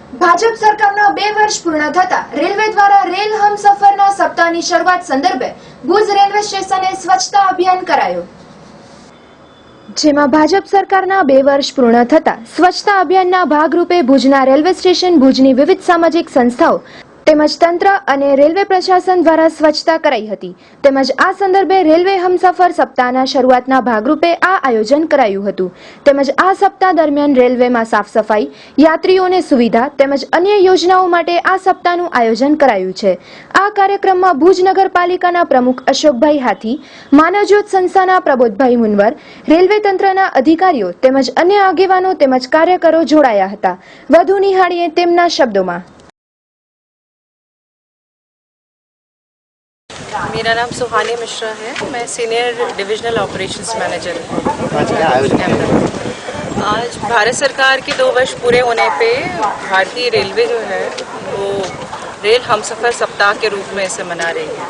ભાજપ સરકારના 2 વર્ષ પૂર્ણ થતા રેલવે દ્વારા રેલ હમસફરના સપ્તાહની શરૂઆત સંદર્ભે ભુજ રેલવે સ્ટેશને સ્વચ્છતા અભિયાન કરાયું, જેમાં ભાજપ સરકારના 2 વર્ષ પૂર્ણ થતા સ્વચ્છતા અભિયાનના ભાગરૂપે ભુજના રેલવે સ્ટેશન ભુજની વિવિધ સામાજિક સંસ્થાઓ તેમજ તંત્ર અને રેલવે પ્રશાસન દ્વારા સ્વચ્છતા કરાઈ હતી. તેમજ આ સંદર્ભે રેલવે હમસફર સપ્તાહના શરૂઆતના ભાગરૂપે આ આયોજન કરાયું હતું. તેમજ આ સપ્તાહ દરમિયાન રેલવેમાં સાફ સફાઈ, યાત્રીઓને સુવિધા તેમજ અન્ય યોજનાઓ માટે આ સપ્તાહનું આયોજન કરાયું છે. આ કાર્યક્રમમાં ભુજ નગરપાલિકાના પ્રમુખ અશોકભાઈ હાથી, માનવજ્યોત સંસ્થાના પ્રબોધભાઈ મુનવર, રેલવે તંત્રના અધિકારીઓ તેમજ અન્ય આગેવાનો તેમજ કાર્યકરો જોડાયા હતા. વધુ નિહાળીએ તેમના શબ્દોમાં. मेरा नाम सुहानी मिश्रा है, मैं सीनियर डिविजनल ऑपरेशंस मैनेजर हूँ। आज भारत सरकार के 2 वर्ष पूरे होने पे भारतीय रेलवे जो है वो रेल हमसफ़र सप्ताह के रूप में इसे मना रही है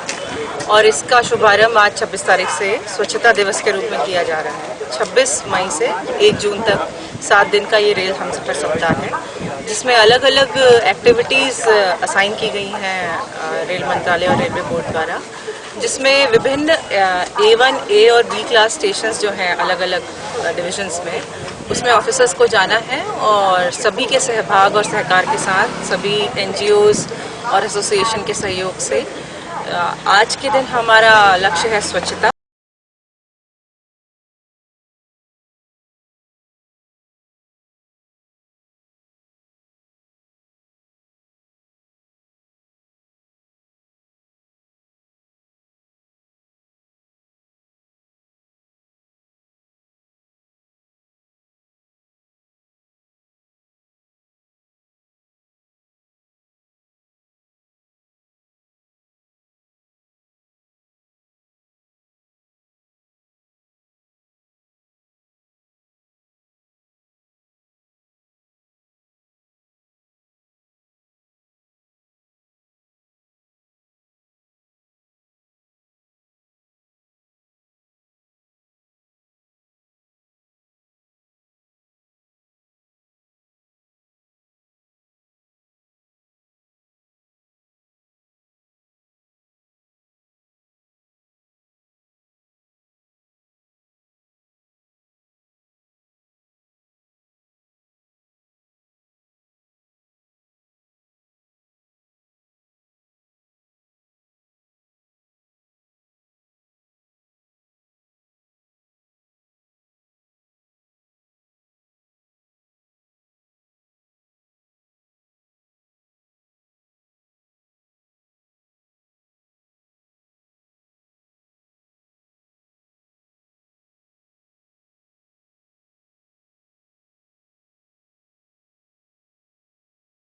और इसका शुभारंभ आज 26 तारीख से स्वच्छता दिवस के रूप में किया जा रहा है। 26 मई से 1 जून तक 7 दिन का ये रेल हमसफ़र सप्ताह है, जिसमें अलग अलग एक्टिविटीज़ असाइन की गई हैं रेल मंत्रालय और रेलवे बोर्ड द्वारा, जिसमें विभिन्न A1, A और B क्लास स्टेशंस जो हैं अलग अलग डिविजन्स में, उसमें ऑफिसर्स को जाना है और सभी के सहभाग और सहकार के साथ सभी NGOs और एसोसिएशन के सहयोग से आज के दिन हमारा लक्ष्य है स्वच्छता।